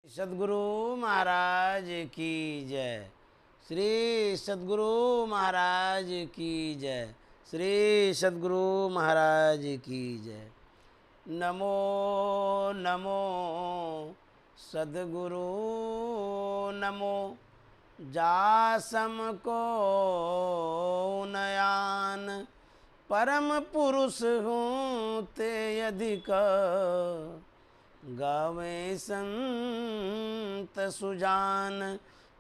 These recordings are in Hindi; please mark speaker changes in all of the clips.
Speaker 1: सद्गुरु महाराज की जय। श्री सद्गुरु महाराज की जय। श्री सद्गुरु महाराज की जय। नमो नमो सद्गुरु नमो, जासम को नयान परम पुरुष हूँ ते अधिक, गावे संत सुजान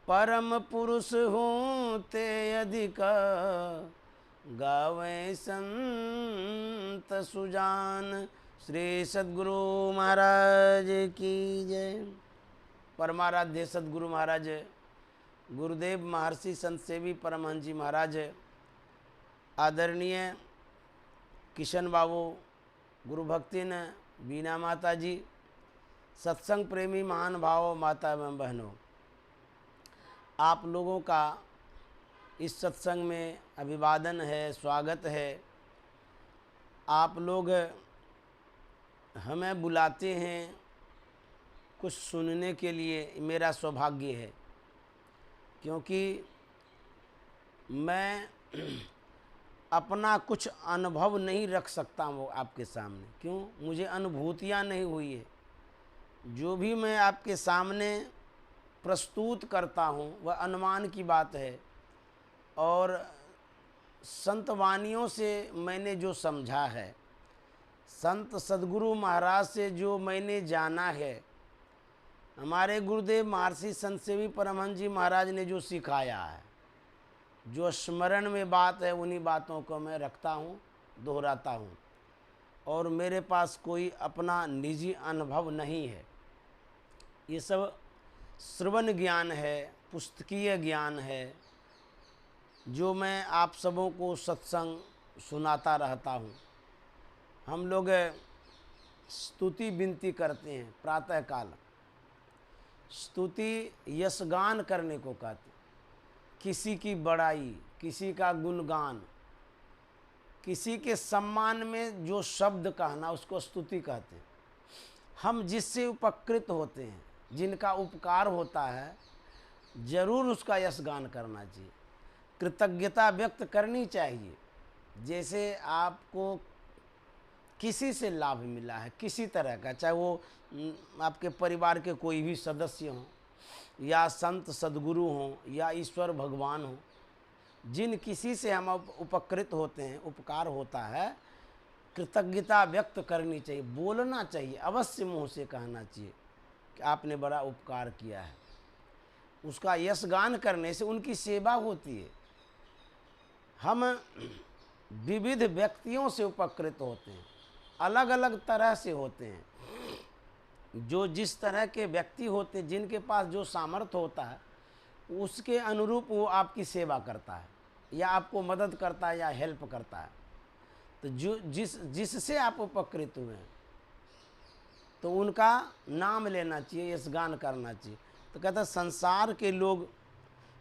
Speaker 1: परम पुरुष हूँ ते अधिक, गावे संत सुजान। श्री सद्गुरु महाराज की जय। परमाराध्य सद्गुरु महाराज गुरुदेव महर्षि संत सेवी परमहंस जी महाराज, आदरणीय किशन बाबू, गुरु भक्तिन बीना माता जी, सत्संग प्रेमी महान भाव माता एवं बहनों, आप लोगों का इस सत्संग में अभिवादन है, स्वागत है। आप लोग हमें बुलाते हैं कुछ सुनने के लिए, मेरा सौभाग्य है, क्योंकि मैं अपना कुछ अनुभव नहीं रख सकता हूँ आपके सामने। क्यों? मुझे अनुभूतियाँ नहीं हुई है। जो भी मैं आपके सामने प्रस्तुत करता हूँ वह अनुमान की बात है, और संत वानियों से मैंने जो समझा है, संत सद्गुरु महाराज से जो मैंने जाना है, हमारे गुरुदेव महर्षि संत सेवी परमहंस जी महाराज ने जो सिखाया है, जो स्मरण में बात है, उन्हीं बातों को मैं रखता हूँ, दोहराता हूँ। और मेरे पास कोई अपना निजी अनुभव नहीं है। ये सब श्रवण ज्ञान है, पुस्तकीय ज्ञान है, जो मैं आप सबों को सत्संग सुनाता रहता हूँ। हम लोग स्तुति विनती करते हैं प्रातःकाल। स्तुति यशगान करने को कहते, किसी की बड़ाई, किसी का गुणगान, किसी के सम्मान में जो शब्द कहना, उसको स्तुति कहते हैं। हम जिससे उपकृत होते हैं, जिनका उपकार होता है, जरूर उसका यशगान करना चाहिए, कृतज्ञता व्यक्त करनी चाहिए। जैसे आपको किसी से लाभ मिला है, किसी तरह का, चाहे वो आपके परिवार के कोई भी सदस्य हों, या संत सद्गुरु हों, या ईश्वर भगवान हों, जिन किसी से हम उपकृत होते हैं, उपकार होता है, कृतज्ञता व्यक्त करनी चाहिए, बोलना चाहिए, अवश्य मुँह से कहना चाहिए कि आपने बड़ा उपकार किया है। उसका यशगान करने से उनकी सेवा होती है। हम विविध व्यक्तियों से उपकृत होते हैं, अलग अलग तरह से होते हैं। जो जिस तरह के व्यक्ति होते हैं, जिनके पास जो सामर्थ्य होता है, उसके अनुरूप वो आपकी सेवा करता है, या आपको मदद करता है, या हेल्प करता है। तो जो जिससे आप उपकृत हुए हैं, तो उनका नाम लेना चाहिए, यशगान करना चाहिए। तो कहता है संसार के लोग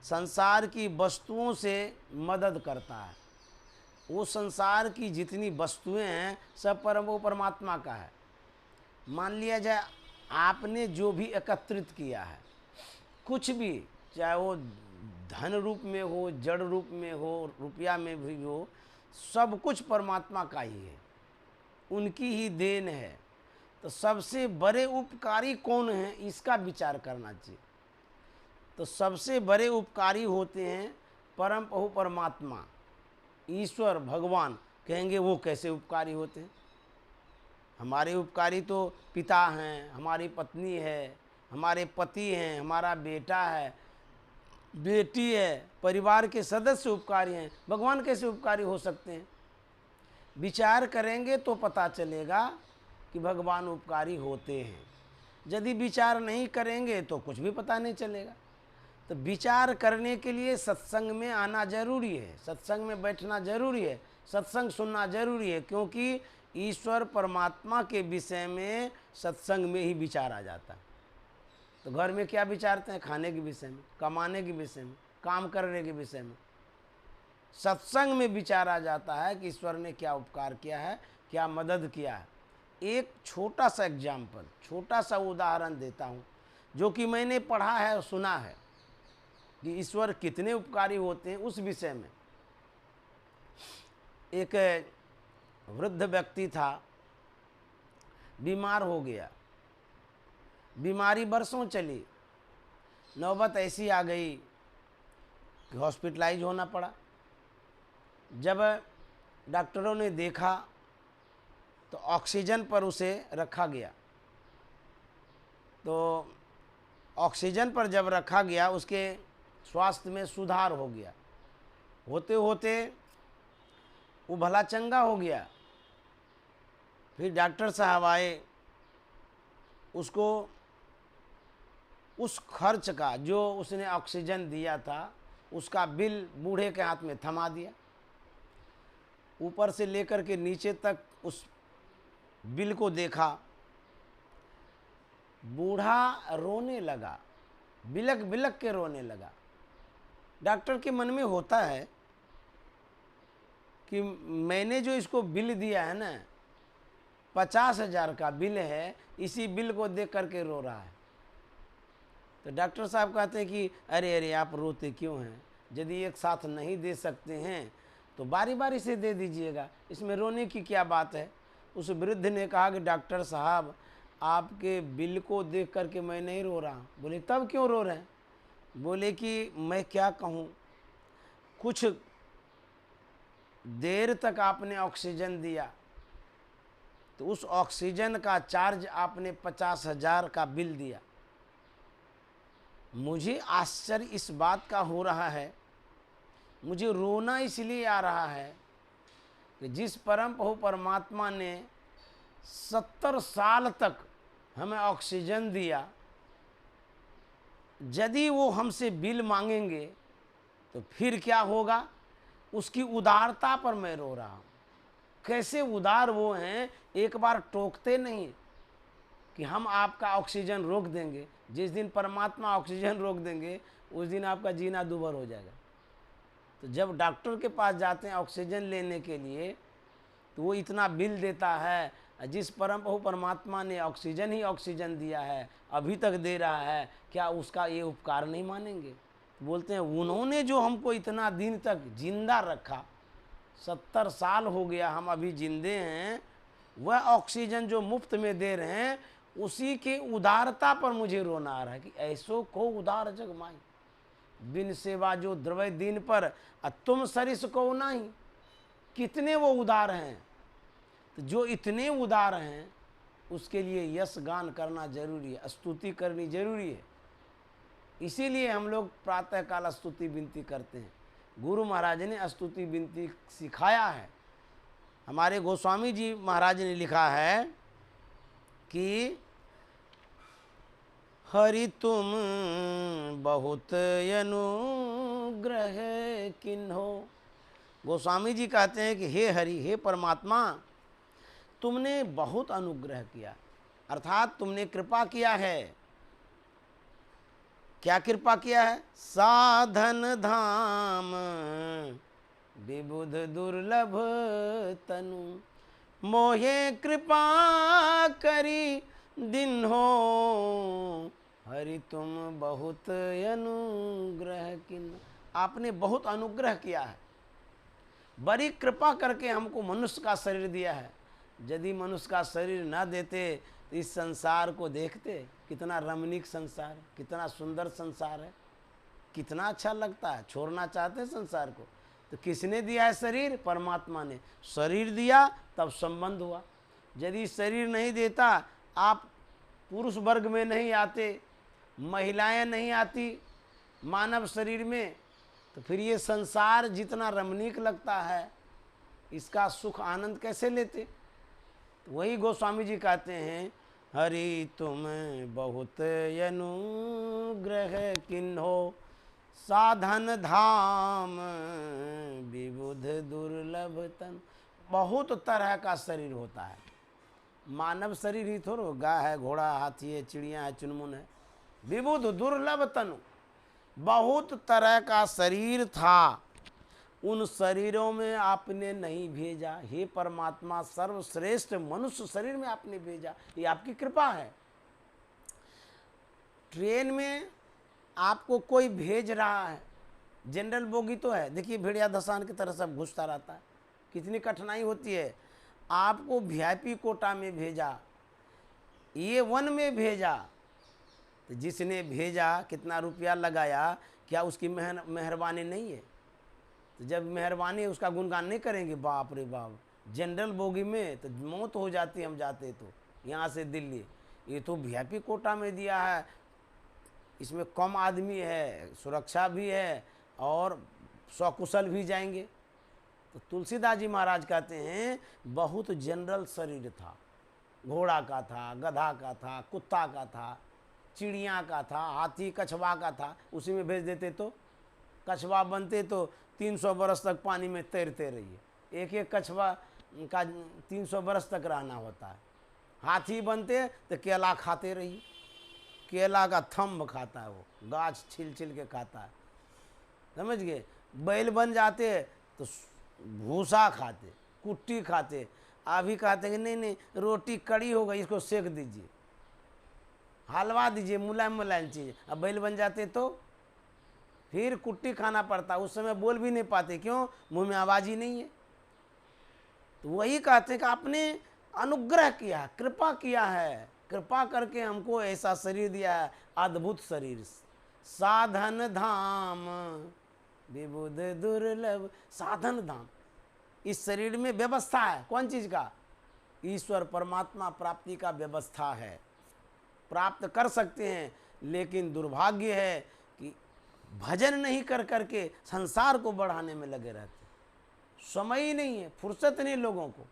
Speaker 1: संसार की वस्तुओं से मदद करता है। वो संसार की जितनी वस्तुएं हैं, सब वो परमात्मा का है। मान लिया जाए आपने जो भी एकत्रित किया है, कुछ भी, चाहे वो धन रूप में हो, जड़ रूप में हो, रुपया में भी हो, सब कुछ परमात्मा का ही है, उनकी ही देन है। तो सबसे बड़े उपकारी कौन है, इसका विचार करना चाहिए। तो सबसे बड़े उपकारी होते हैं परम प्रभु परमात्मा, ईश्वर भगवान। कहेंगे वो कैसे उपकारी होते हैं? हमारे उपकारी तो पिता हैं, हमारी पत्नी है, हमारे पति हैं, हमारा बेटा है, बेटी है, परिवार के सदस्य उपकारी हैं। भगवान कैसे उपकारी हो सकते हैं? विचार करेंगे तो पता चलेगा कि भगवान उपकारी होते हैं। यदि विचार नहीं करेंगे तो कुछ भी पता नहीं चलेगा। तो विचार करने के लिए सत्संग में आना जरूरी है, सत्संग में बैठना जरूरी है, सत्संग सुनना जरूरी है, क्योंकि ईश्वर परमात्मा के विषय में सत्संग में ही विचार आ जाता है। तो घर में क्या विचारते हैं? खाने के विषय में, कमाने के विषय में, काम करने के विषय में। सत्संग में विचार आ जाता है कि ईश्वर ने क्या उपकार किया है, क्या मदद किया है। एक छोटा सा एग्जाम्पल, छोटा सा उदाहरण देता हूँ। जो कि मैंने पढ़ा है और सुना है कि ईश्वर कितने उपकारी होते हैं, उस विषय में। एक वृद्ध व्यक्ति था, बीमार हो गया, बीमारी बरसों चली, नौबत ऐसी आ गई कि हॉस्पिटलाइज होना पड़ा। जब डॉक्टरों ने देखा तो ऑक्सीजन पर उसे रखा गया। तो ऑक्सीजन पर जब रखा गया, उसके स्वास्थ्य में सुधार हो गया। होते होते वो भला चंगा हो गया। फिर डॉक्टर साहब आए, उसको उस खर्च का जो उसने ऑक्सीजन दिया था उसका बिल बूढ़े के हाथ में थमा दिया। ऊपर से लेकर के नीचे तक उस बिल को देखा, बूढ़ा रोने लगा, बिलक बिलक के रोने लगा। डॉक्टर के मन में होता है कि मैंने जो इसको बिल दिया है ना, 50,000 का बिल है, इसी बिल को देख करके रो रहा है। तो डॉक्टर साहब कहते हैं कि अरे अरे आप रोते क्यों हैं? यदि एक साथ नहीं दे सकते हैं तो बारी बारी से दे दीजिएगा, इसमें रोने की क्या बात है। उस वृद्ध ने कहा कि डॉक्टर साहब आपके बिल को देख करके मैं नहीं रो रहा। बोले तब क्यों रो रहे हैं? बोले कि मैं क्या कहूँ, कुछ देर तक आपने ऑक्सीजन दिया तो उस ऑक्सीजन का चार्ज आपने 50,000 का बिल दिया। मुझे आश्चर्य इस बात का हो रहा है, मुझे रोना इसलिए आ रहा है कि जिस परम प्रभु परमात्मा ने 70 साल तक हमें ऑक्सीजन दिया, यदि वो हमसे बिल मांगेंगे तो फिर क्या होगा? उसकी उदारता पर मैं रो रहा हूँ। कैसे उदार वो हैं, एक बार टोकते नहीं कि हम आपका ऑक्सीजन रोक देंगे। जिस दिन परमात्मा ऑक्सीजन रोक देंगे उस दिन आपका जीना दूभर हो जाएगा। तो जब डॉक्टर के पास जाते हैं ऑक्सीजन लेने के लिए तो वो इतना बिल देता है, जिस परम प्रभु परमात्मा ने ऑक्सीजन ही ऑक्सीजन दिया है, अभी तक दे रहा है, क्या उसका ये उपकार नहीं मानेंगे? बोलते हैं उन्होंने जो हमको इतना दिन तक जिंदा रखा, 70 साल हो गया हम अभी जिंदे हैं, वह ऑक्सीजन जो मुफ्त में दे रहे हैं उसी के उदारता पर मुझे रोना आ रहा है कि ऐसो को उदार जग माई, बिन सेवा जो द्रव्य दिन पर तुम सरिस को नहीं। कितने वो उदार हैं। तो जो इतने उदार हैं उसके लिए यश गान करना जरूरी है, स्तुति करनी जरूरी है। इसीलिए हम लोग प्रातःकाल स्तुति विनती करते हैं। गुरु महाराज ने स्तुति विनती सिखाया है। हमारे गोस्वामी जी महाराज ने लिखा है कि हरि तुम बहुत अनुग्रह किन्हो। गोस्वामी जी कहते हैं कि हे हरि, हे परमात्मा, तुमने बहुत अनुग्रह किया, अर्थात तुमने कृपा किया है। क्या कृपा किया है? साधन धाम विबुध दुर्लभ तनु, मोहे कृपा करी दिन हो, हरि तुम बहुत अनुग्रह किन। आपने बहुत अनुग्रह किया है, बड़ी कृपा करके हमको मनुष्य का शरीर दिया है। यदि मनुष्य का शरीर ना देते तो इस संसार को देखते, कितना रमणीक संसार है, कितना सुंदर संसार है, कितना अच्छा लगता है, छोड़ना चाहते हैं संसार को। तो किसने दिया है शरीर? परमात्मा ने। शरीर दिया तब संबंध हुआ। यदि शरीर नहीं देता, आप पुरुष वर्ग में नहीं आते, महिलाएं नहीं आती मानव शरीर में, तो फिर ये संसार जितना रमणीक लगता है इसका सुख आनंद कैसे लेते? तो वही गोस्वामी जी कहते हैं, हरि तुम बहुत अनुग्रह किन्हो, साधन धाम विबुध दुर्लभ तन। बहुत तरह का शरीर होता है, मानव शरीर ही थोड़ा, गाय है, घोड़ा, हाथी है, चिड़िया है, चुनमुन है। विबुध दुर्लभ तनु, बहुत तरह का शरीर था, उन शरीरों में आपने नहीं भेजा। हे परमात्मा, सर्वश्रेष्ठ मनुष्य शरीर में आपने भेजा, ये आपकी कृपा है। ट्रेन में आपको कोई भेज रहा है, जनरल बोगी तो है, देखिए भेड़िया धसान की तरह सब घुसता रहता है, कितनी कठिनाई होती है। आपको वीआईपी कोटा में भेजा, A1 में भेजा, तो जिसने भेजा कितना रुपया लगाया, क्या उसकी मेहरबानी नहीं है? तो जब मेहरबानी है उसका गुणगान नहीं करेंगे? बाप रे बाप, जनरल बोगी में तो मौत हो जाती, हम जाते तो यहाँ से दिल्ली, ये तो वीआईपी कोटा में दिया है, इसमें कम आदमी है, सुरक्षा भी है और सकुशल भी जाएंगे। तो तुलसीदास जी महाराज कहते हैं बहुत जनरल शरीर था, घोड़ा का था, गधा का था, कुत्ता का था, चिड़िया का था, हाथी कछवा का था, उसी में भेज देते तो कछवा बनते तो 300 बरस तक पानी में तैरते रहिए, एक एक कछवा का 300 बरस तक रहना होता है। हाथी बनते तो केला खाते रहिए, केला का थंब खाता है, वो गाछ छिल छिल के खाता है, समझ गए। बैल बन जाते तो भूसा खाते, कुट्टी खाते। अभी कहते कि नहीं नहीं रोटी कड़ी हो गई, इसको सेक दीजिए, हलवा दीजिए, मुलायम मुलायम चीज़। अब बैल बन जाते तो फिर कुट्टी खाना पड़ता, उस समय बोल भी नहीं पाते, क्यों? मुंह में आवाज़ ही नहीं है। तो वही कहते हैं कि आपने अनुग्रह किया, कृपा किया है, कृपा करके हमको ऐसा शरीर दिया है, अद्भुत शरीर, साधन धाम विबुध दुर्लभ, साधन धाम। इस शरीर में व्यवस्था है, कौन चीज़ का? ईश्वर परमात्मा प्राप्ति का व्यवस्था है, प्राप्त कर सकते हैं। लेकिन दुर्भाग्य है कि भजन नहीं कर करके संसार को बढ़ाने में लगे रहते, समय ही नहीं है, फुर्सत नहीं लोगों को।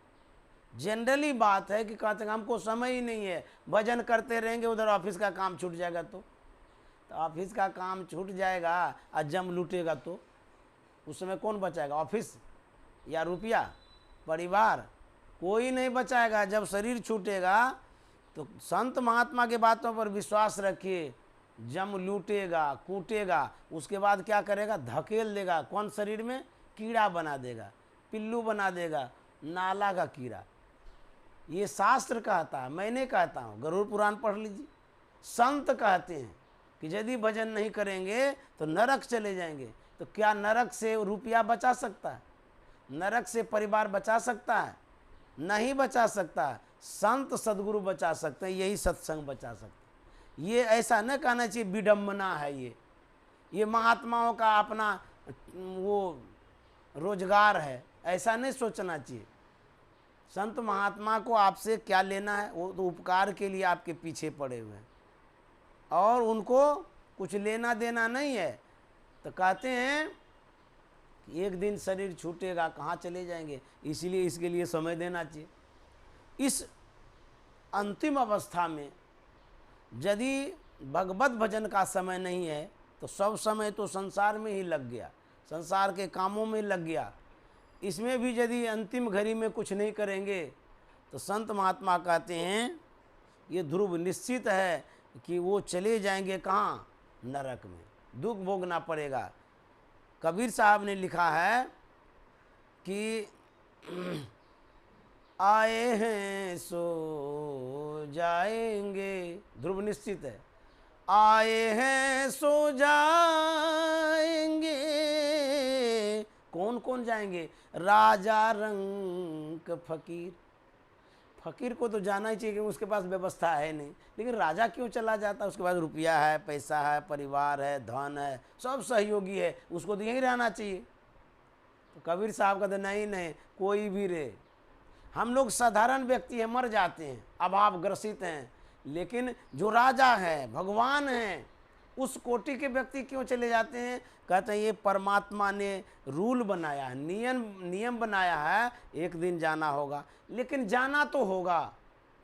Speaker 1: जनरली बात है कि कहते हैं हमको समय ही नहीं है, भजन करते रहेंगे, उधर ऑफिस का काम छूट जाएगा तो ऑफिस का काम छूट जाएगा और जम लूटेगा तो उस समय कौन बचाएगा? ऑफिस या रुपया, परिवार, कोई नहीं बचाएगा। जब शरीर छूटेगा तो संत महात्मा के बातों पर विश्वास रखिए, जम लूटेगा, कूटेगा, उसके बाद क्या करेगा? धकेल देगा, कौन शरीर में? कीड़ा बना देगा, पिल्लू बना देगा, नाला का कीड़ा। ये शास्त्र कहता है, मैं नहीं कहता हूँ, गरुड़ पुराण पढ़ लीजिए। संत कहते हैं कि यदि भजन नहीं करेंगे तो नरक चले जाएंगे। तो क्या नरक से रुपया बचा सकता है? नरक से परिवार बचा सकता है? नहीं बचा सकता। संत सदगुरु बचा सकते हैं, यही सत्संग बचा सकते हैं। ये ऐसा न कहना चाहिए विडम्बना है, ये महात्माओं का अपना वो रोजगार है, ऐसा नहीं सोचना चाहिए। संत महात्मा को आपसे क्या लेना है? वो तो उपकार के लिए आपके पीछे पड़े हुए हैं और उनको कुछ लेना देना नहीं है। तो कहते हैं कि एक दिन शरीर छूटेगा, कहाँ चले जाएंगे, इसीलिए इसके लिए समय देना चाहिए। इस अंतिम अवस्था में यदि भगवत भजन का समय नहीं है तो सब समय तो संसार में ही लग गया, संसार के कामों में लग गया। इसमें भी यदि अंतिम घड़ी में कुछ नहीं करेंगे तो संत महात्मा कहते हैं ये ध्रुव निश्चित है कि वो चले जाएंगे कहाँ? नरक में, दुख भोगना पड़ेगा। कबीर साहब ने लिखा है कि आए हैं सो जाएंगे, ध्रुव निश्चित है, आए हैं सो जाएंगे। कौन कौन जाएंगे? राजा रंक फकीर। फकीर को तो जाना ही चाहिए कि उसके पास व्यवस्था है नहीं, लेकिन राजा क्यों चला जाता? उसके पास रुपया है, पैसा है, परिवार है, धन है, सब सहयोगी है, उसको तो यहीं रहना चाहिए। तो कबीर साहब कहते नहीं नहीं, कोई भी रहे, हम लोग साधारण व्यक्ति हैं, मर जाते हैं, अभाव ग्रसित हैं, लेकिन जो राजा है, भगवान है, उस कोटि के व्यक्ति क्यों चले जाते हैं? कहते हैं ये परमात्मा ने रूल बनाया है, नियम बनाया है, एक दिन जाना होगा। लेकिन जाना तो होगा,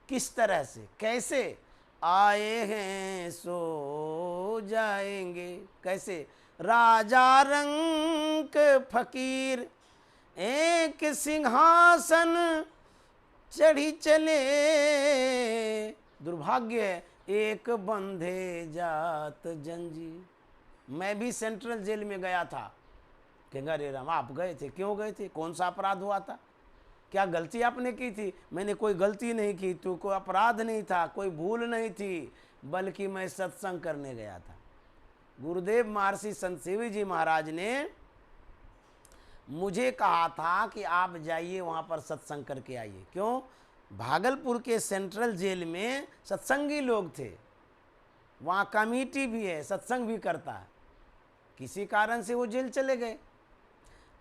Speaker 1: किस तरह से, कैसे? आए हैं सो जाएंगे, कैसे? राजा रंक फकीर एक सिंहासन चढ़ी चले, दुर्भाग्य है एक बंधे जात जंजीर। मैं भी सेंट्रल जेल में गया था। कहेंगे अरे राम आप गए थे, क्यों गए थे? कौन सा अपराध हुआ था? क्या गलती आपने की थी? मैंने कोई गलती नहीं की, तो कोई अपराध नहीं था, कोई भूल नहीं थी, बल्कि मैं सत्संग करने गया था। गुरुदेव महर्षि संत सेवी जी महाराज ने मुझे कहा था कि आप जाइए वहाँ पर सत्संग करके आइए। क्यों? भागलपुर के सेंट्रल जेल में सत्संगी लोग थे, वहाँ कमेटी भी है, सत्संग भी करता है। किसी कारण से वो जेल चले गए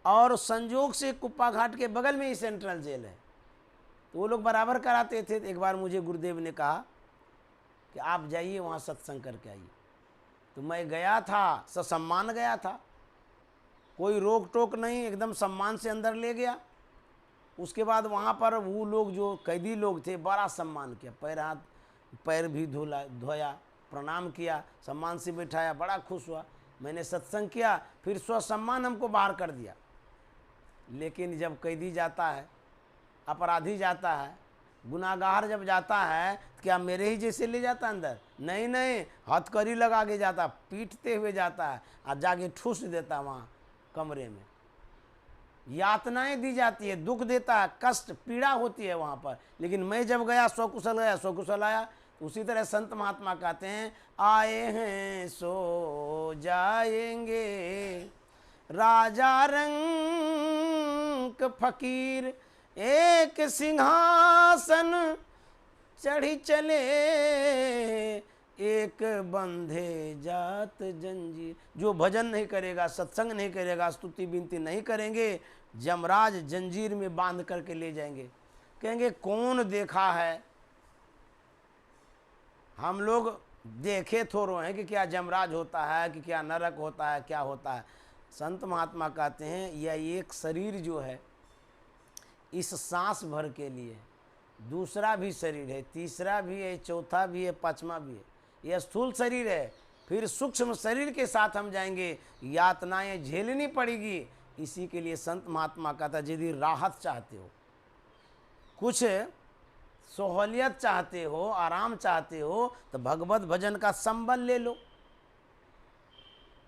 Speaker 1: और संजोग से कुप्पा घाट के बगल में ही सेंट्रल जेल है, तो वो लोग बराबर कराते थे। एक बार मुझे गुरुदेव ने कहा कि आप जाइए वहाँ सत्संग करके आइए। तो मैं गया था, ससम्मान गया था, कोई रोक टोक नहीं, एकदम सम्मान से अंदर ले गया। उसके बाद वहाँ पर वो लोग जो कैदी लोग थे बड़ा सम्मान किया, पैर भी धोया, प्रणाम किया, सम्मान से बिठाया, बड़ा खुश हुआ। मैंने सत्संग किया, फिर स्वसम्मान हमको बाहर कर दिया। लेकिन जब कैदी जाता है, अपराधी जाता है, गुनाहगार जब जाता है, तो क्या मेरे ही जैसे ले जाता अंदर? नहीं नहीं, हथकड़ी लगा के जाता, पीटते हुए जाता है और जाके ठूस देता वहाँ कमरे में। यातनाएं दी जाती है, दुख देता है, कष्ट पीड़ा होती है वहाँ पर। लेकिन मैं जब गया स्वकुशल गया, स्वकुशल आया। उसी तरह संत महात्मा कहते हैं, आए हैं सो जाएंगे, राजा रंग फकीर एक सिंहासन चढ़ी चले, एक बंधे जात जंजीर। जो भजन नहीं करेगा, सत्संग नहीं करेगा, स्तुति विनती नहीं करेंगे, जमराज जंजीर में बांध करके ले जाएंगे। कहेंगे कौन देखा है? हम लोग देखे थोड़ो हैं कि क्या जमराज होता है, कि क्या नरक होता है, क्या होता है। संत महात्मा कहते हैं यह एक शरीर जो है इस सांस भर के लिए, दूसरा भी शरीर है, तीसरा भी है, चौथा भी है, पांचवा भी है। यह स्थूल शरीर है, फिर सूक्ष्म शरीर के साथ हम जाएंगे, यातनाएं झेलनी पड़ेगी। इसी के लिए संत महात्मा कहता है यदि राहत चाहते हो, कुछ सहूलियत चाहते हो, आराम चाहते हो, तो भगवत भजन का संबल ले लो।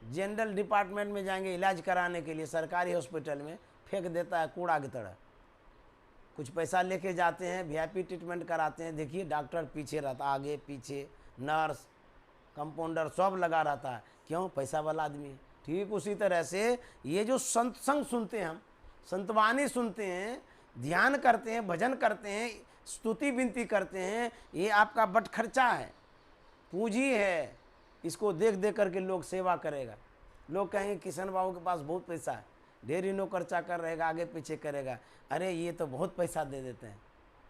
Speaker 1: जनरल डिपार्टमेंट में जाएंगे इलाज कराने के लिए, सरकारी हॉस्पिटल में फेंक देता है कूड़ा की तरह। कुछ पैसा लेके जाते हैं, वीआईपी ट्रीटमेंट कराते हैं, देखिए डॉक्टर पीछे रहता, आगे पीछे नर्स कंपाउंडर सब लगा रहता है। क्यों? पैसा वाला आदमी है। ठीक उसी तरह से ये जो सत्संग सुनते हैं, हम संतवाणी सुनते हैं, ध्यान करते हैं, भजन करते हैं, स्तुति विनती करते हैं, ये आपका बट खर्चा है, पूंजी है। इसको देख देख करके लोग सेवा करेगा। लोग कहेंगे किशन बाबू के पास बहुत पैसा है, ढेर ही नौकर चाकर रहेगा, आगे पीछे करेगा। अरे ये तो बहुत पैसा दे देते हैं।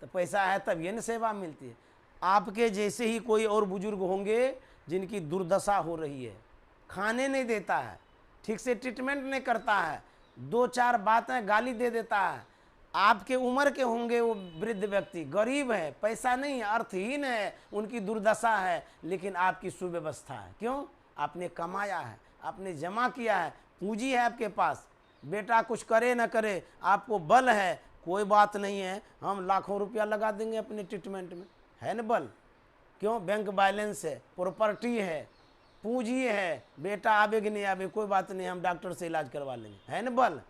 Speaker 1: तो पैसा है तब ये न सेवा मिलती है। आपके जैसे ही कोई और बुजुर्ग होंगे जिनकी दुर्दशा हो रही है, खाने नहीं देता है, ठीक से ट्रीटमेंट नहीं करता है, दो चार बातें गाली दे देता है। आपके उम्र के होंगे वो वृद्ध व्यक्ति, गरीब है, पैसा नहीं है, अर्थहीन है, उनकी दुर्दशा है, लेकिन आपकी सुव्यवस्था है। क्यों? आपने कमाया है, आपने जमा किया है, पूंजी है आपके पास। बेटा कुछ करे ना करे, आपको बल है, कोई बात नहीं है, हम लाखों रुपया लगा देंगे अपने ट्रीटमेंट में, है न बल? क्यों? बैंक बैलेंस है, प्रॉपर्टी है, पूंजी है, बेटा आवे कि नहीं आवे कोई बात नहीं, हम डॉक्टर से इलाज करवा लेंगे, है न बल?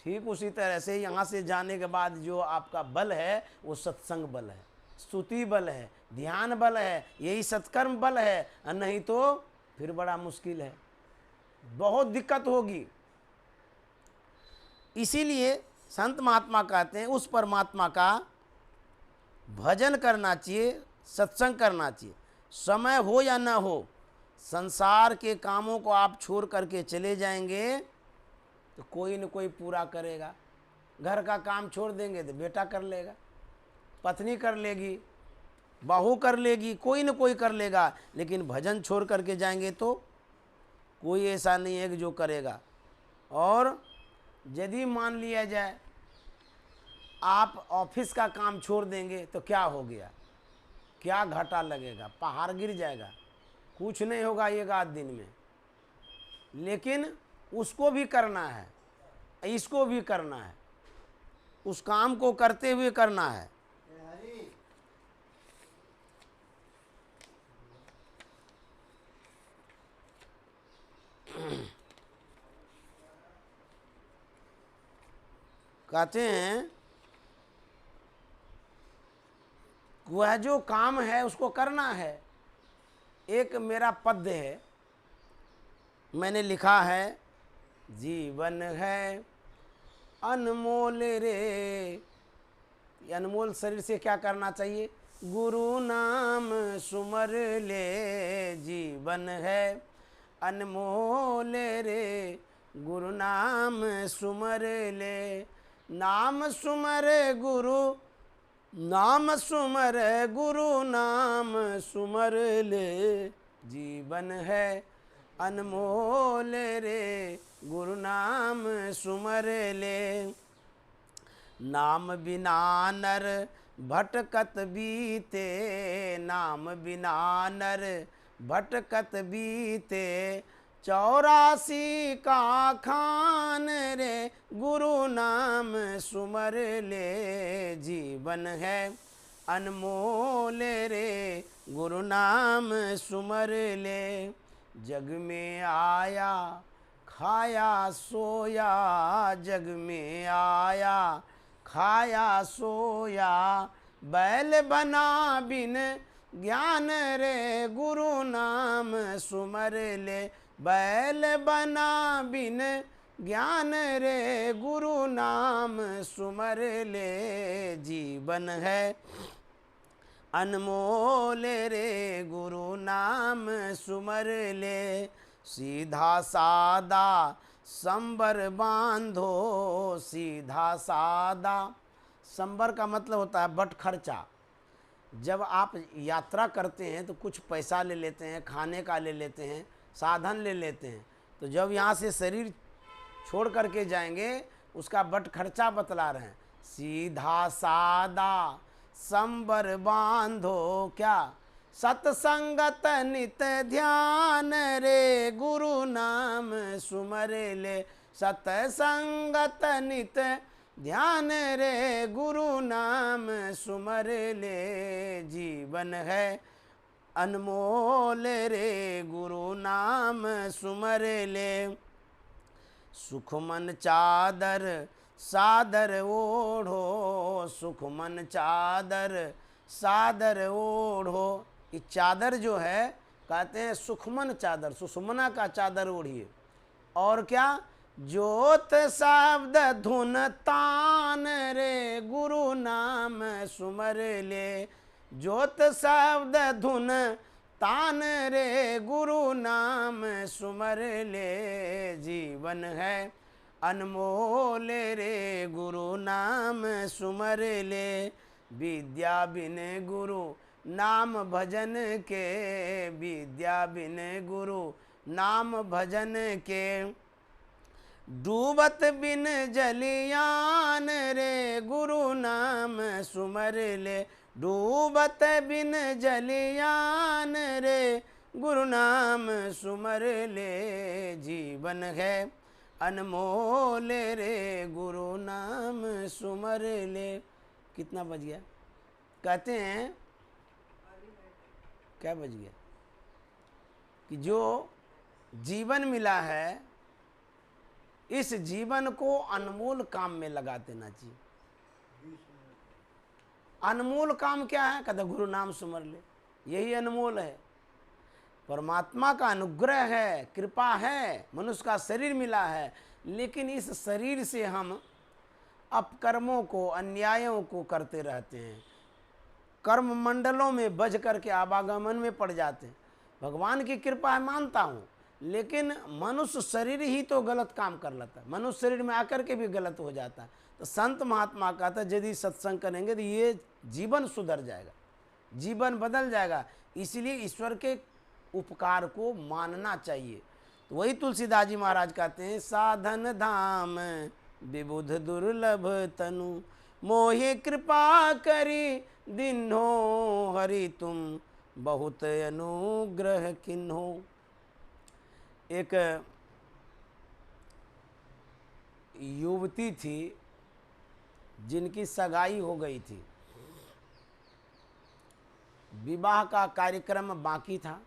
Speaker 1: ठीक उसी तरह से यहाँ से जाने के बाद जो आपका बल है वो सत्संग बल है, स्तुति बल है, ध्यान बल है, यही सत्कर्म बल है। और नहीं तो फिर बड़ा मुश्किल है, बहुत दिक्कत होगी। इसीलिए संत महात्मा कहते हैं उस परमात्मा का भजन करना चाहिए, सत्संग करना चाहिए। समय हो या ना हो, संसार के कामों को आप छोड़ करके चले जाएंगे तो कोई न कोई पूरा करेगा। घर का काम छोड़ देंगे तो बेटा कर लेगा, पत्नी कर लेगी, बहू कर लेगी, कोई न कोई कर लेगा। लेकिन भजन छोड़ करके जाएंगे तो कोई ऐसा नहीं है कि जो करेगा। और यदि मान लिया जाए आप ऑफिस का काम छोड़ देंगे तो क्या हो गया? क्या घाटा लगेगा? पहाड़ गिर जाएगा, कुछ नहीं होगा एक आध दिन में। लेकिन उसको भी करना है, इसको भी करना है, उस काम को करते हुए करना है। कहते हैं वह जो काम है उसको करना है। एक मेरा पद्य है, मैंने लिखा है, जीवन है अनमोल रे। ये अनमोल शरीर से क्या करना चाहिए? गुरु नाम सुमर ले। जीवन है अनमोल रे, गुरु नाम सुमर ले। नाम सुमर गुरु, नाम सुमर गुरु नाम सुमर ले। जीवन है अनमोल रे, गुरु नाम सुमर ले। नाम बिना नर भटकत बीते, नाम बिना नर भटकत बीते। 84 का खान रे, गुरु नाम सुमर ले। जीवन है अनमोल रे, गुरु नाम सुमर ले। जग में आया खाया सोया, जग में आया खाया सोया। बैल बना बिन ज्ञान रे, गुरु नाम सुमर ले। बैल बना बिन ज्ञान रे, गुरु नाम सुमर ले। जीवन है अनमोल रे, गुरु नाम सुमर ले। सीधा सादा संबर बांधो, सीधा सादा। संबर का मतलब होता है बट खर्चा। जब आप यात्रा करते हैं तो कुछ पैसा ले लेते हैं, खाने का ले लेते हैं, साधन ले लेते हैं। तो जब यहाँ से शरीर छोड़ करके जाएंगे, उसका बट खर्चा बतला रहे हैं। सीधा सादा संबर बांधो, क्या? सत्संगत नित ध्यान रे, गुरु नाम सुमर ले। सत्संगत नित ध्यान रे, गुरु नाम सुमर ले। जीवन है अनमोल रे, गुरु नाम सुमर ले। सुखमन चादर सादर ओढ़ो, सुखमन चादर सादर ओढ़ो। ये चादर जो है, कहते हैं सुखमन चादर, सुषुमना का चादर ओढ़िए। और क्या? ज्योत शब्द धुन तान रे, गुरु नाम सुमर ले। ज्योत शब्द धुन तान रे, गुरु नाम सुमर ले। जीवन है अनमोल रे, गुरु नाम सुमर ले। विद्या बिन गुरु नाम भजन के, विद्या बिन गुरु नाम भजन के। डूबत बिन जलियान रे, गुरु नाम सुमर ले। डूबत बिन जलियान रे, गुरु नाम सुमर ले। जीवन है अनमोल रे, गुरु नाम सुमर ले। कितना बज गया? कहते हैं, क्या बज गया? कि जो जीवन मिला है, इस जीवन को अनमोल काम में लगा देना चाहिए। अनमोल काम क्या है? कहते गुरु नाम सुमर ले, यही अनमोल है। परमात्मा का अनुग्रह है, कृपा है, मनुष्य का शरीर मिला है, लेकिन इस शरीर से हम अपकर्मों को, अन्यायों को करते रहते हैं। कर्म मंडलों में बज करके आवागमन में पड़ जाते हैं। भगवान की कृपा है, मानता हूँ, लेकिन मनुष्य शरीर ही तो गलत काम कर लेता है, मनुष्य शरीर में आकर के भी गलत हो जाता है। तो संत महात्मा कहता है यदि सत्संग करेंगे तो ये जीवन सुधर जाएगा, जीवन बदल जाएगा। इसलिए ईश्वर के उपकार को मानना चाहिए। तो वही तुलसीदास जी महाराज कहते हैं, साधन धाम विबुध दुर्लभ तनु, मोहे कृपा करी दिन्हो, हरि तुम बहुत अनुग्रह किन्हो। एक युवती थी जिनकी सगाई हो गई थी, विवाह का कार्यक्रम बाकी था।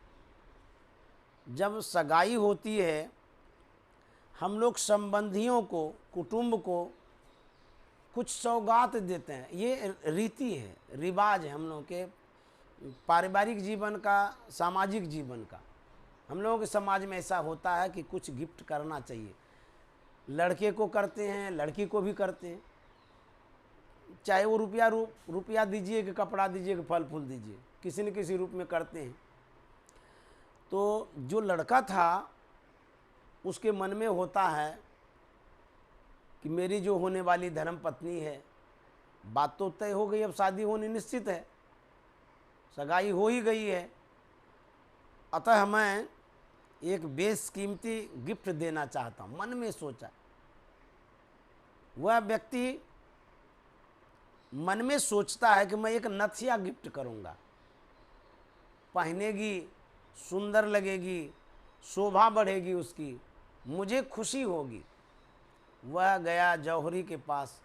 Speaker 1: जब सगाई होती है, हम लोग संबंधियों को, कुटुंब को कुछ सौगात देते हैं। ये रीति है, रिवाज है हम लोग के पारिवारिक जीवन का, सामाजिक जीवन का। हम लोगों के समाज में ऐसा होता है कि कुछ गिफ्ट करना चाहिए। लड़के को करते हैं, लड़की को भी करते हैं, चाहे वो रुपया दीजिए कि कपड़ा दीजिए कि फल फूल दीजिए, किसी न किसी रूप में करते हैं। तो जो लड़का था उसके मन में होता है कि मेरी जो होने वाली धर्म पत्नी है, बात तो तय हो गई, अब शादी होनी निश्चित है, सगाई हो ही गई है, अतः मैं एक बेशकीमती गिफ्ट देना चाहता हूँ। मन में सोचा, वह व्यक्ति मन में सोचता है कि मैं एक नथिया गिफ्ट करूँगा, पहनेगी, सुंदर लगेगी, शोभा बढ़ेगी उसकी, मुझे खुशी होगी। वह गया जौहरी के पास,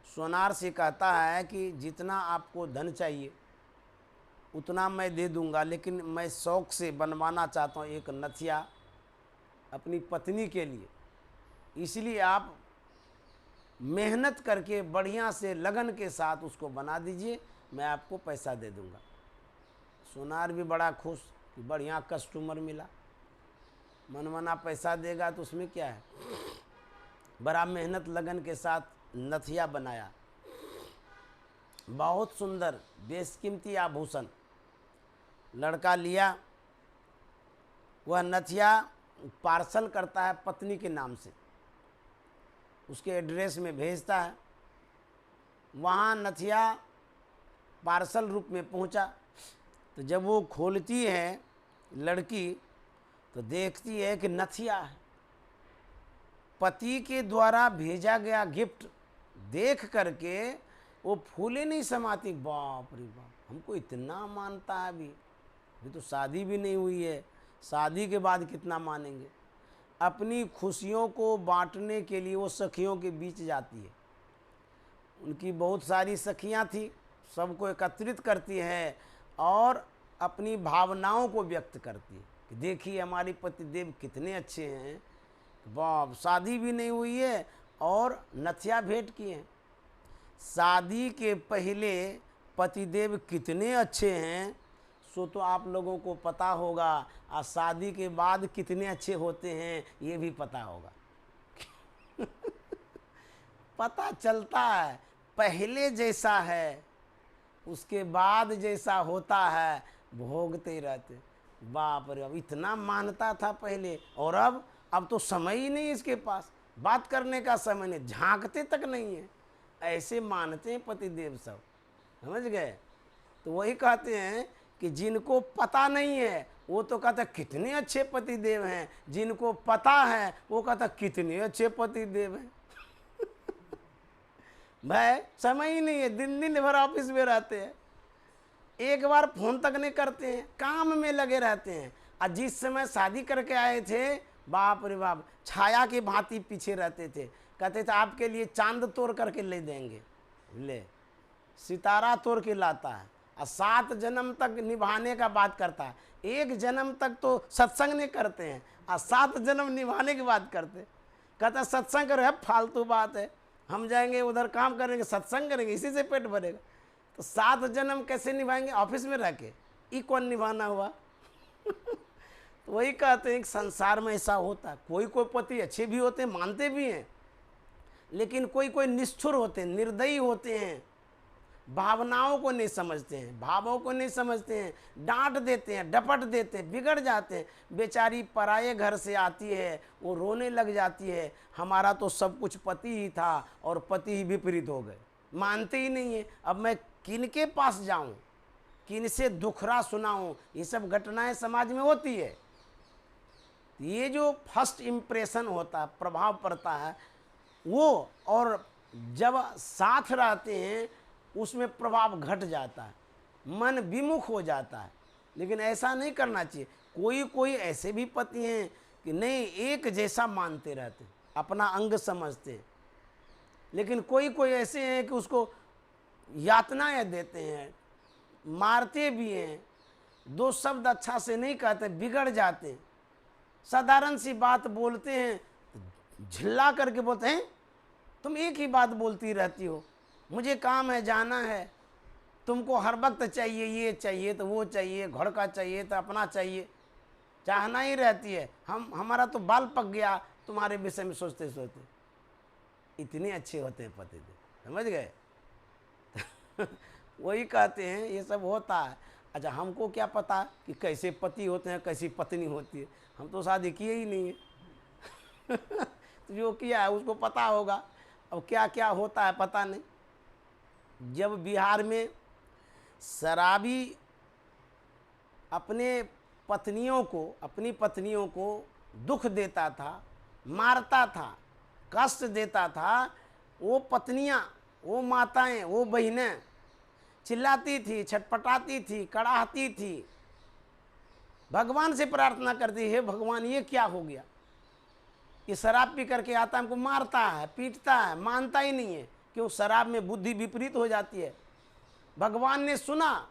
Speaker 1: सोनार से कहता है कि जितना आपको धन चाहिए उतना मैं दे दूंगा, लेकिन मैं शौक़ से बनवाना चाहता हूँ एक नथिया अपनी पत्नी के लिए, इसलिए आप मेहनत करके बढ़िया से लगन के साथ उसको बना दीजिए, मैं आपको पैसा दे दूंगा। सोनार भी बड़ा खुश कि बढ़िया कस्टमर मिला, मनमाना पैसा देगा तो उसमें क्या है। बड़ा मेहनत लगन के साथ नथिया बनाया, बहुत सुंदर बेशकीमती आभूषण। लड़का लिया, वह नथिया पार्सल करता है पत्नी के नाम से, उसके एड्रेस में भेजता है। वहाँ नथिया पार्सल रूप में पहुँचा, तो जब वो खोलती है लड़की तो देखती है कि नथिया है। पति के द्वारा भेजा गया गिफ्ट देख करके वो फूले नहीं समाती, बाप रे बाप, हमको इतना मानता है, अभी तो शादी भी नहीं हुई है, शादी के बाद कितना मानेंगे। अपनी खुशियों को बांटने के लिए वो सखियों के बीच जाती है। उनकी बहुत सारी सखियां थी, सबको एकत्रित करती है और अपनी भावनाओं को व्यक्त करती है कि देखिए हमारे पतिदेव कितने अच्छे हैं, बाप, शादी भी नहीं हुई है और नथिया भेंट किए हैं। शादी के पहले पतिदेव कितने अच्छे हैं सो तो आप लोगों को पता होगा, और शादी के बाद कितने अच्छे होते हैं ये भी पता होगा। पता चलता है पहले जैसा है उसके बाद जैसा होता है, भोगते रहते। बाप रे, अब इतना मानता था पहले, और अब तो समय ही नहीं इसके पास, बात करने का समय नहीं, झांकते तक नहीं है, ऐसे मानते हैं पतिदेव सब, समझ गए। तो वही कहते हैं कि जिनको पता नहीं है वो तो कहता कितने अच्छे पतिदेव हैं, जिनको पता है वो कहता कितने अच्छे पतिदेव हैं। भाई समय ही नहीं है, दिन दिन भर ऑफिस में रहते हैं, एक बार फोन तक नहीं करते हैं, काम में लगे रहते हैं। और जिस समय शादी करके आए थे, बाप रे बाप, छाया की भांति पीछे रहते थे, कहते थे आपके लिए चांद तोड़ करके ले देंगे, ले सितारा तोड़ के लाता है, और 7 जन्म तक निभाने का बात करता है। 1 जन्म तक तो सत्संग नहीं करते हैं और 7 जन्म निभाने की बात करते। कहता सत्संग करो, फालतू बात है, हम जाएंगे उधर काम करेंगे, सत्संग करेंगे, इसी से पेट भरेगा। तो 7 जन्म कैसे निभाएंगे ऑफिस में रह के, ये कौन निभाना हुआ। तो वही कहते हैं कि संसार में ऐसा होता है, कोई कोई पति अच्छे भी होते हैं, मानते भी हैं, लेकिन कोई कोई निष्ठुर होते हैं, निर्दयी होते हैं, भावनाओं को नहीं समझते हैं, भावों को नहीं समझते हैं, डांट देते हैं, डपट देते हैं, बिगड़ जाते हैं। बेचारी पराये घर से आती है, वो रोने लग जाती है, हमारा तो सब कुछ पति ही था और पति ही विपरीत हो गए, मानते ही नहीं है। अब मैं किन के पास जाऊं, किन से दुखरा सुनाऊं, ये सब घटनाएं समाज में होती है। ये जो फर्स्ट इम्प्रेशन होता है, प्रभाव पड़ता है वो, और जब साथ रहते हैं उसमें प्रभाव घट जाता है, मन विमुख हो जाता है। लेकिन ऐसा नहीं करना चाहिए। कोई कोई ऐसे भी पति हैं कि नहीं, एक जैसा मानते रहते, अपना अंग समझते हैं, लेकिन कोई कोई ऐसे हैं कि उसको यातनाएं देते हैं, मारते भी हैं, 2 शब्द अच्छा से नहीं कहते, बिगड़ जाते हैं। साधारण सी बात बोलते हैं, झिल्ला करके बोलते हैं तुम एक ही बात बोलती रहती हो, मुझे काम है, जाना है, तुमको हर वक्त चाहिए, ये चाहिए तो वो चाहिए, घर का चाहिए तो अपना चाहिए, चाहना ही रहती है। हमारा तो बाल पक गया तुम्हारे विषय में सोचते सोचते। इतने अच्छे होते हैं पतिदेव, समझ गए। वही कहते हैं ये सब होता है। अच्छा, हमको क्या पता कि कैसे पति होते हैं, कैसी पत्नी होती है, हम तो शादी किए ही नहीं है। तो जो किया है उसको पता होगा। अब क्या क्या होता है पता नहीं। जब बिहार में शराबी अपनी पत्नियों को दुख देता था, मारता था, कष्ट देता था, वो पत्नियां, वो माताएं, वो बहनें चिल्लाती थी, छटपटाती थी, कड़ाहती थी, भगवान से प्रार्थना करती, हे भगवान ये क्या हो गया, ये शराब पी करके आता है, हमको मारता है, पीटता है, मानता ही नहीं है। क्यों? शराब में बुद्धि विपरीत हो जाती है। भगवान ने सुना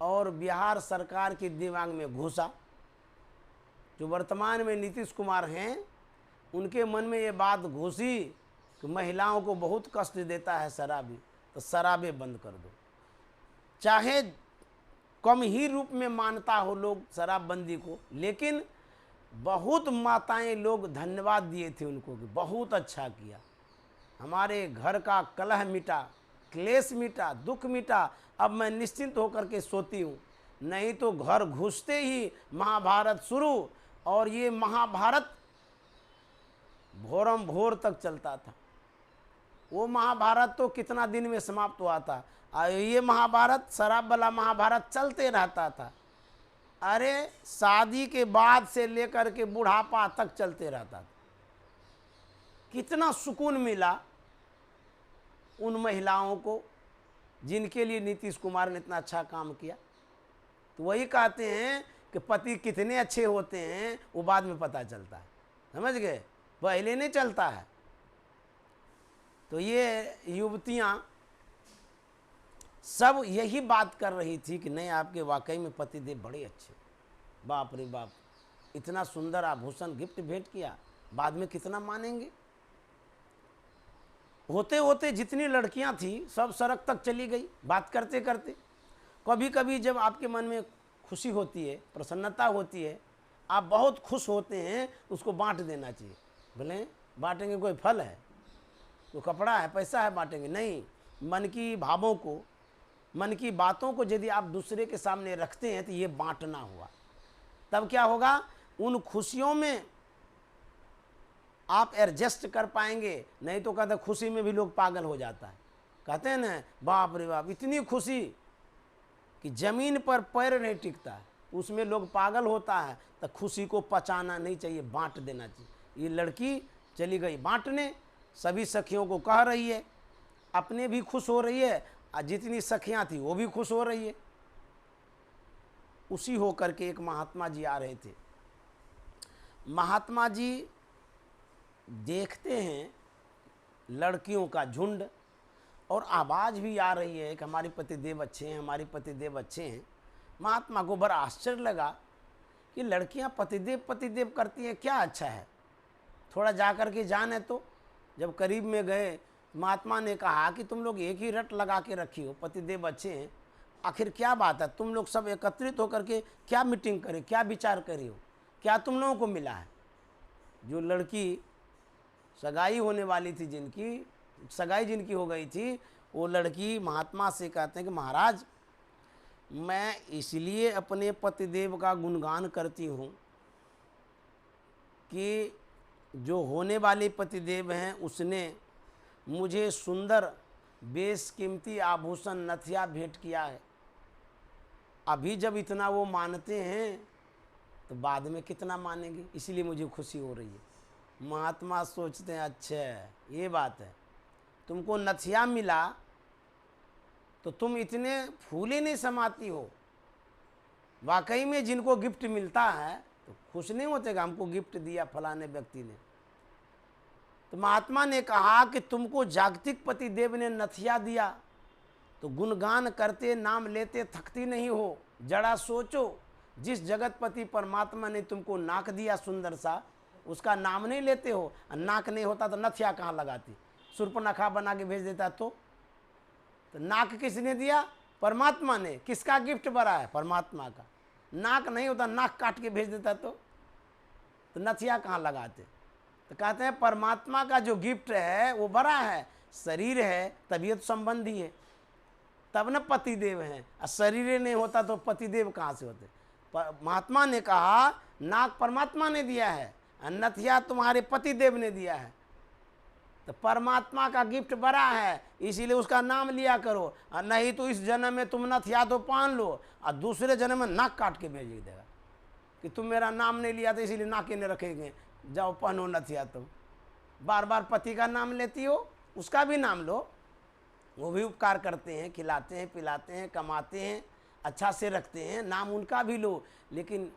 Speaker 1: और बिहार सरकार के दिमाग में घुसा। जो वर्तमान में नीतीश कुमार हैं, उनके मन में ये बात घुसी कि महिलाओं को बहुत कष्ट देता है शराबी, तो शराबें बंद कर दो। चाहे कम ही रूप में मानता हो लोग शराबबंदी को, लेकिन बहुत माताएं लोग धन्यवाद दिए थे उनको कि बहुत अच्छा किया, हमारे घर का कलह मिटा, क्लेश मिटा, दुख मिटा, अब मैं निश्चिंत होकर के सोती हूँ। नहीं तो घर घुसते ही महाभारत शुरू, और ये महाभारत भोरम भोर तक चलता था। वो महाभारत तो कितना दिन में समाप्त हुआ था, और ये महाभारत, शराब वाला महाभारत चलते रहता था। अरे शादी के बाद से लेकर के बुढ़ापा तक चलते रहता था। कितना सुकून मिला उन महिलाओं को जिनके लिए नीतीश कुमार ने इतना अच्छा काम किया। तो वही कहते हैं कि पति कितने अच्छे होते हैं वो बाद में पता चलता है, समझ गए, पहले नहीं चलता है। तो ये युवतियां सब यही बात कर रही थी कि नहीं, आपके वाकई में पतिदेव बड़े अच्छे, बाप रे बाप, इतना सुंदर आभूषण गिफ्ट भेंट किया, बाद में कितना मानेंगे। होते होते जितनी लड़कियां थी सब सड़क तक चली गई बात करते करते। कभी कभी जब आपके मन में खुशी होती है, प्रसन्नता होती है, आप बहुत खुश होते हैं, उसको बांट देना चाहिए। बोले बांटेंगे कोई फल है, कोई कपड़ा है, पैसा है, बांटेंगे नहीं। मन की भावों को, मन की बातों को यदि आप दूसरे के सामने रखते हैं तो ये बांटना हुआ। तब क्या होगा, उन खुशियों में आप एडजस्ट कर पाएंगे। नहीं तो कहते खुशी में भी लोग पागल हो जाता है। कहते हैं ना, बाप रे बाप, इतनी खुशी कि जमीन पर पैर नहीं टिकता है, उसमें लोग पागल होता है। तो खुशी को पचाना नहीं चाहिए, बांट देना चाहिए। ये लड़की चली गई बांटने, सभी सखियों को कह रही है, अपने भी खुश हो रही है, और जितनी सखियां थी वो भी खुश हो रही है। उसी होकर के एक महात्मा जी आ रहे थे। महात्मा जी देखते हैं लड़कियों का झुंड, और आवाज़ भी आ रही है कि हमारे पतिदेव अच्छे हैं, हमारे पतिदेव अच्छे हैं। महात्मा को बड़ा आश्चर्य लगा कि लड़कियां पतिदेव पतिदेव करती हैं, क्या अच्छा है, थोड़ा जा कर के जाने। तो जब करीब में गए, महात्मा ने कहा कि तुम लोग एक ही रट लगा के रखी हो, पतिदेव अच्छे हैं, आखिर क्या बात है, तुम लोग सब एकत्रित होकर के क्या मीटिंग करे, क्या विचार करी हो, क्या तुम लोगों को मिला है। जो लड़की सगाई होने वाली थी, जिनकी हो गई थी, वो लड़की महात्मा से कहते हैं कि महाराज, मैं इसलिए अपने पतिदेव का गुणगान करती हूँ कि जो होने वाले पतिदेव हैं उसने मुझे सुंदर बेशकीमती आभूषण नथिया भेंट किया है। अभी जब इतना वो मानते हैं तो बाद में कितना मानेंगे, इसलिए मुझे खुशी हो रही है। महात्मा सोचते हैं, अच्छा ये बात है, तुमको नथिया मिला तो तुम इतने फूले नहीं समाती हो। वाकई में जिनको गिफ्ट मिलता है तो खुश नहीं होते कि हमको गिफ्ट दिया फलाने व्यक्ति ने। तो महात्मा ने कहा कि तुमको जागतिक पतिदेव ने नथिया दिया तो गुणगान करते, नाम लेते थकती नहीं हो। जरा सोचो, जिस जगतपति परमात्मा ने तुमको नाक दिया सुंदर सा, उसका नाम नहीं लेते हो। नाक नहीं होता तो नथिया कहाँ लगाती, सुर्पनखा बना के भेज देता तो तो नाक किसने दिया? परमात्मा ने। किसका गिफ्ट बड़ा है? परमात्मा का। नाक नहीं होता, नाक काट के भेज देता तो नथिया कहाँ लगाते? तो कहते हैं परमात्मा का जो गिफ्ट है वो बड़ा है। शरीर है तबीयत संबंधी है, तब न पतिदेव हैं। और शरीर नहीं होता तो पतिदेव कहाँ से होते? महात्मा ने कहा नाक परमात्मा ने दिया है, नथिया तुम्हारे पतिदेव ने दिया है। तो परमात्मा का गिफ्ट बड़ा है, इसीलिए उसका नाम लिया करो। और नहीं तो इस जन्म में तुम नथिया तो पान लो और दूसरे जन्म में नाक काट के भेज देगा कि तुम मेरा नाम नहीं लिया तो इसीलिए नाक ही नहीं रखेंगे, जाओ पहनो नथिया। तुम बार बार पति का नाम लेती हो, उसका भी नाम लो। वो भी उपकार करते हैं, खिलाते हैं, पिलाते हैं, कमाते हैं, अच्छा से रखते हैं, नाम उनका भी लो। लेकिन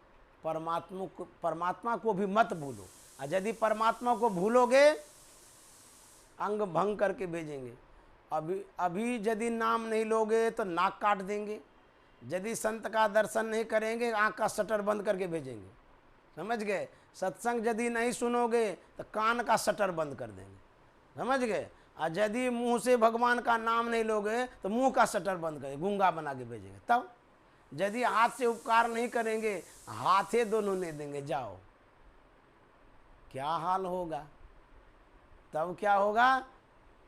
Speaker 1: परमात्मा को भी मत भूलो। और यदि परमात्मा को भूलोगे अंग भंग करके भेजेंगे। अभी यदि नाम नहीं लोगे तो नाक काट देंगे। यदि संत का दर्शन नहीं करेंगे आँख का शटर बंद करके भेजेंगे। समझ गए? सत्संग यदि नहीं सुनोगे तो कान का शटर बंद कर देंगे। समझ गए? और यदि मुंह से भगवान का नाम नहीं लोगे तो मुंह का शटर बंद करेंगे, गूंगा बना के भेजेंगे। तब यदि हाथ से उपकार नहीं करेंगे, हाथे दोनों नहीं देंगे, जाओ। क्या हाल होगा? तब क्या होगा?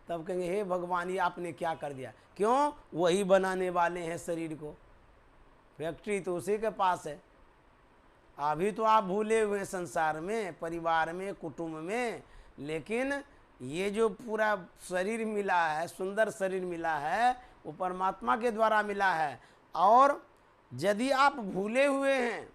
Speaker 1: तब कहेंगे हे भगवान ये आपने क्या कर दिया। क्यों? वही बनाने वाले हैं शरीर को, फैक्ट्री तो उसी के पास है। अभी तो आप भूले हुए संसार में, परिवार में, कुटुंब में। लेकिन ये जो पूरा शरीर मिला है, सुंदर शरीर मिला है, वो परमात्मा के द्वारा मिला है। और यदि आप भूले हुए हैं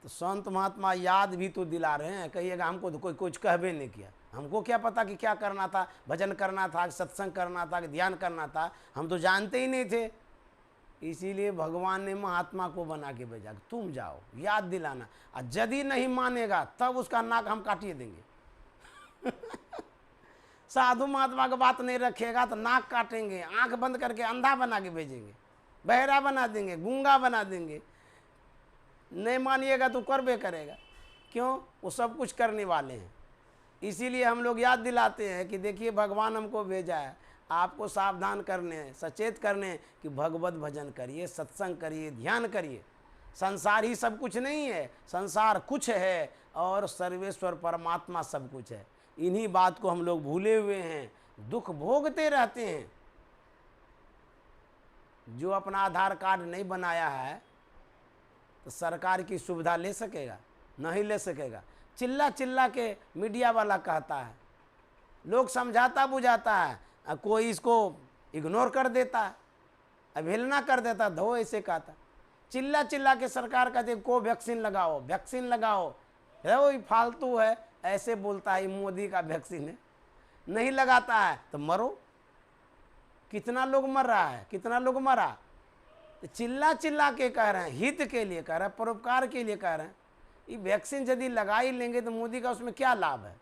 Speaker 1: तो संत महात्मा याद भी तो दिला रहे हैं। कहिएगा हमको तो कोई कुछ कहबे नहीं किया, हमको क्या पता कि क्या करना था, भजन करना था, सत्संग करना था, ध्यान करना था, हम तो जानते ही नहीं थे। इसीलिए भगवान ने महात्मा को बना के भेजा, तुम जाओ याद दिलाना। और यदि नहीं मानेगा तब उसका नाक हम काटिए देंगे। साधु महात्मा की बात नहीं रखेगा तो नाक काटेंगे, आंख बंद करके अंधा बना के भेजेंगे, बहरा बना देंगे, गूंगा बना देंगे। नहीं मानिएगा तो करबे करेगा। क्यों? वो सब कुछ करने वाले हैं। इसीलिए हम लोग याद दिलाते हैं कि देखिए भगवान हमको भेजा है, आपको सावधान करने हैं, सचेत करने हैं कि भगवत भजन करिए, सत्संग करिए, ध्यान करिए। संसार ही सब कुछ नहीं है, संसार कुछ है और सर्वेश्वर परमात्मा सब कुछ है। इन्हीं बात को हम लोग भूले हुए हैं, दुख भोगते रहते हैं। जो अपना आधार कार्ड नहीं बनाया है तो सरकार की सुविधा ले सकेगा? नहीं ले सकेगा। चिल्ला चिल्ला के मीडिया वाला कहता है, लोग समझाता बुझाता है, कोई इसको इग्नोर कर देता है, अवहेलना कर देता, धो ऐसे कहता। चिल्ला चिल्ला के सरकार कहती है को वैक्सीन लगाओ, वैक्सीन लगाओ, है वो फालतू है, ऐसे बोलता है मोदी का वैक्सीन है। नहीं लगाता है तो मरो। कितना लोग मर रहा है, कितना लोग मरा। चिल्ला चिल्ला के कह रहे हैं, हित के लिए कह रहे हैं, परोपकार के लिए कह रहे हैं। ये वैक्सीन यदि लगा ही लेंगे तो मोदी का उसमें क्या लाभ है?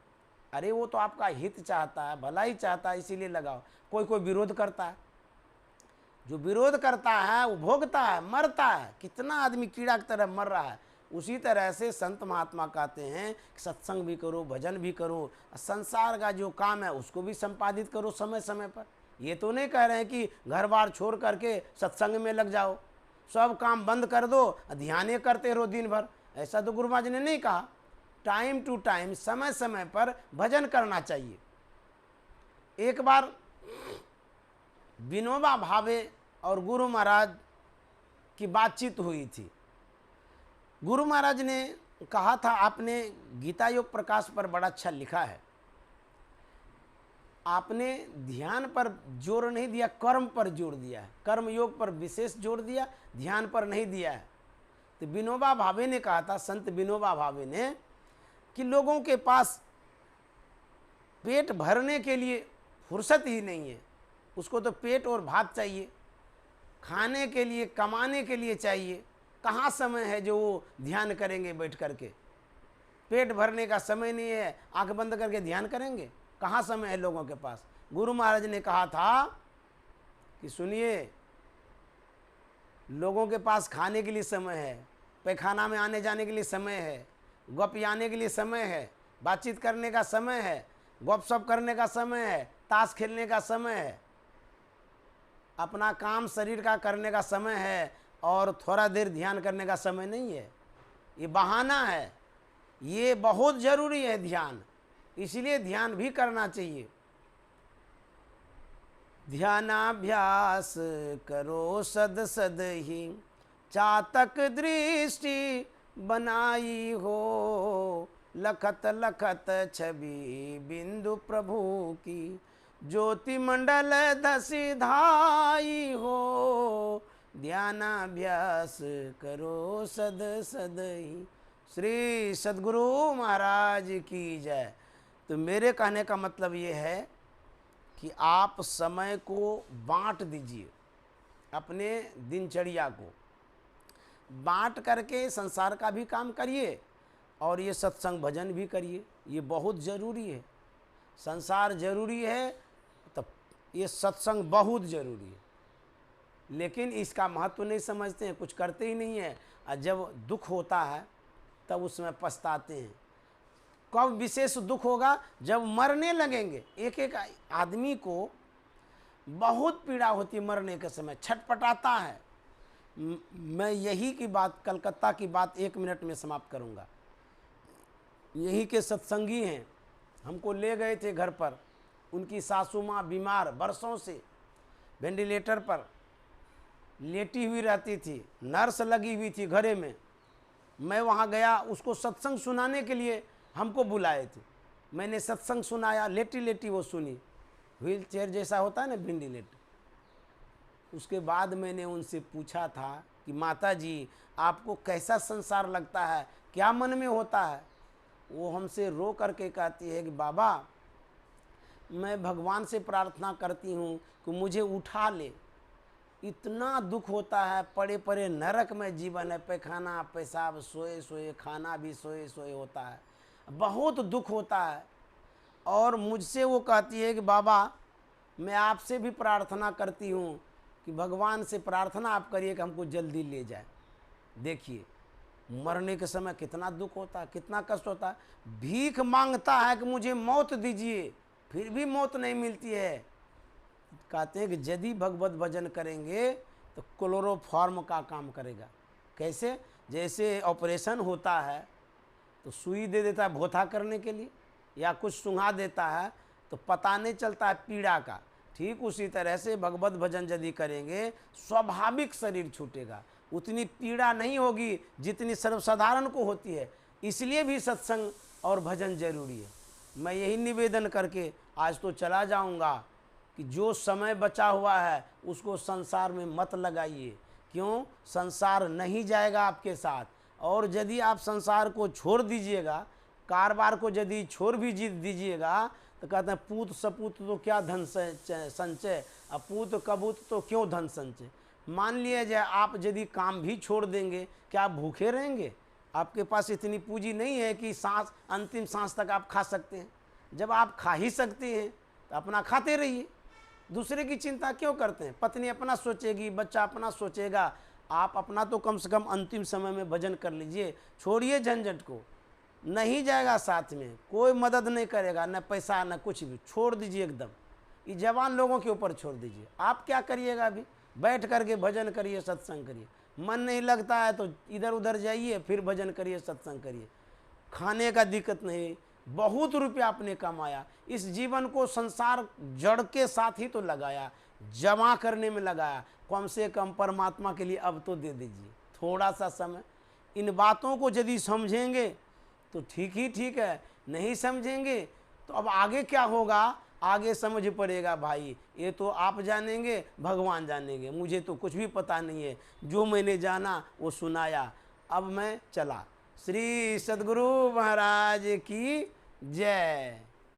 Speaker 1: अरे वो तो आपका हित चाहता है, भलाई चाहता है, इसीलिए लगाओ। कोई कोई विरोध करता है, जो विरोध करता है वो भोगता है, मरता है। कितना आदमी कीड़ा की तरह मर रहा है। उसी तरह से संत महात्मा कहते हैं कि सत्संग भी करो, भजन भी करो, संसार का जो काम है उसको भी संपादित करो समय समय पर। ये तो नहीं कह रहे हैं कि घर बार छोड़ करके सत्संग में लग जाओ, सब काम बंद कर दो, ध्यान करते रहो दिन भर। ऐसा तो गुरु महाराज ने नहीं कहा। टाइम टू टाइम, समय समय पर भजन करना चाहिए। एक बार विनोबा भावे और गुरु महाराज की बातचीत हुई थी। गुरु महाराज ने कहा था, आपने गीता योग प्रकाश पर बड़ा अच्छा लिखा है, आपने ध्यान पर जोर नहीं दिया, कर्म पर जोर दिया है। कर्म योग पर विशेष जोर दिया, ध्यान पर नहीं दिया है। तो विनोबा भावे ने कहा था, संत विनोबा भावे ने, कि लोगों के पास पेट भरने के लिए फुर्सत ही नहीं है। उसको तो पेट और भात चाहिए, खाने के लिए, कमाने के लिए चाहिए। कहाँ समय है जो वो ध्यान करेंगे बैठ करके? पेट भरने का समय नहीं है, आंख बंद करके ध्यान करेंगे? कहाँ समय है लोगों के पास? गुरु महाराज ने कहा था कि सुनिए, लोगों के पास खाने के लिए समय है, पैखाना में आने जाने के लिए समय है, गप आने के लिए समय है, बातचीत करने का समय है, गप सप करने का समय है, ताश खेलने का समय है। अपना काम शरीर का करने का समय है और थोड़ा देर ध्यान करने का समय नहीं है, ये बहाना है। ये बहुत जरूरी है ध्यान, इसलिए ध्यान भी करना चाहिए। ध्यानाभ्यास करो सद सद ही, चातक दृष्टि बनाई हो। लखत लखत छवि बिंदु प्रभु की, ज्योति मंडल दसी धाई हो। ध्यानाभ्यास करो सद सद ही। श्री सद्गुरु महाराज की जय। तो मेरे कहने का मतलब ये है कि आप समय को बांट दीजिए, अपने दिनचर्या को बांट करके संसार का भी काम करिए और ये सत्संग भजन भी करिए। ये बहुत ज़रूरी है। संसार जरूरी है तो ये सत्संग बहुत ज़रूरी है, लेकिन इसका महत्व नहीं समझते हैं, कुछ करते ही नहीं है। और जब दुख होता है तब उसमें पछताते हैं। कब विशेष दुख होगा? जब मरने लगेंगे। एक एक आदमी को बहुत पीड़ा होती है मरने के समय, छटपटाता है। मैं यही की बात, कलकत्ता की बात 1 मिनट में समाप्त करूंगा। यही के सत्संगी हैं, हमको ले गए थे घर पर। उनकी सासू माँ बीमार, बरसों से वेंटिलेटर पर लेटी हुई रहती थी, नर्स लगी हुई थी घरे में। मैं वहाँ गया, उसको सत्संग सुनाने के लिए हमको बुलाए थे। मैंने सत्संग सुनाया, लेटी लेटी वो सुनी। व्हील चेयर जैसा होता है ना, वेंटिलेटर। उसके बाद मैंने उनसे पूछा था कि माता जी, आपको कैसा संसार लगता है, क्या मन में होता है? वो हमसे रो करके कहती है कि बाबा, मैं भगवान से प्रार्थना करती हूँ कि मुझे उठा ले। इतना दुख होता है, पड़े पड़े नरक में जीवन है। पैखाना पेशाब सोए सोए, खाना भी सोए सोए होता है, बहुत दुख होता है। और मुझसे वो कहती है कि बाबा, मैं आपसे भी प्रार्थना करती हूँ कि भगवान से प्रार्थना आप करिए कि हमको जल्दी ले जाए। देखिए मरने के समय कितना दुख होता है, कितना कष्ट होता है। भीख मांगता है कि मुझे मौत दीजिए, फिर भी मौत नहीं मिलती है। कहते हैं कि यदि भगवत भजन करेंगे तो क्लोरोफॉर्म का काम करेगा। कैसे? जैसे ऑपरेशन होता है तो सुई दे देता है भोथा करने के लिए, या कुछ सुंघा देता है तो पता नहीं चलता है पीड़ा का। ठीक उसी तरह से भगवत भजन यदि करेंगे, स्वाभाविक शरीर छूटेगा, उतनी पीड़ा नहीं होगी जितनी सर्वसाधारण को होती है। इसलिए भी सत्संग और भजन जरूरी है। मैं यही निवेदन करके आज तो चला जाऊंगा कि जो समय बचा हुआ है उसको संसार में मत लगाइए। क्यों? संसार नहीं जाएगा आपके साथ। और यदि आप संसार को छोड़ दीजिएगा, कारोबार को यदि छोड़ भी जीत दीजिएगा, तो कहते हैं पूत सपूत तो क्या धन संचय, अपूत कबूत तो क्यों धन संचय। मान लिया जाए आप यदि काम भी छोड़ देंगे, क्या आप भूखे रहेंगे? आपके पास इतनी पूंजी नहीं है कि सांस, अंतिम सांस तक आप खा सकते हैं। जब आप खा ही सकते हैं तो अपना खाते रहिए, दूसरे की चिंता क्यों करते हैं? पत्नी अपना सोचेगी, बच्चा अपना सोचेगा, आप अपना तो कम से कम अंतिम समय में भजन कर लीजिए। छोड़िए झंझट को, नहीं जाएगा साथ में, कोई मदद नहीं करेगा, न पैसा न कुछ भी। छोड़ दीजिए एकदम, ये जवान लोगों के ऊपर छोड़ दीजिए। आप क्या करिएगा? अभी बैठ करके भजन करिए, सत्संग करिए। मन नहीं लगता है तो इधर उधर जाइए, फिर भजन करिए, सत्संग करिए। खाने का दिक्कत नहीं, बहुत रुपया आपने कमाया, इस जीवन को संसार जड़ के साथ ही तो लगाया, जमा करने में लगाया। कम से कम परमात्मा के लिए अब तो दे दीजिए थोड़ा सा समय। इन बातों को यदि समझेंगे तो ठीक ही ठीक है, नहीं समझेंगे तो अब आगे क्या होगा, आगे समझ पड़ेगा भाई। ये तो आप जानेंगे, भगवान जानेंगे, मुझे तो कुछ भी पता नहीं है। जो मैंने जाना वो सुनाया, अब मैं चला। श्री सद्गुरु महाराज की जय।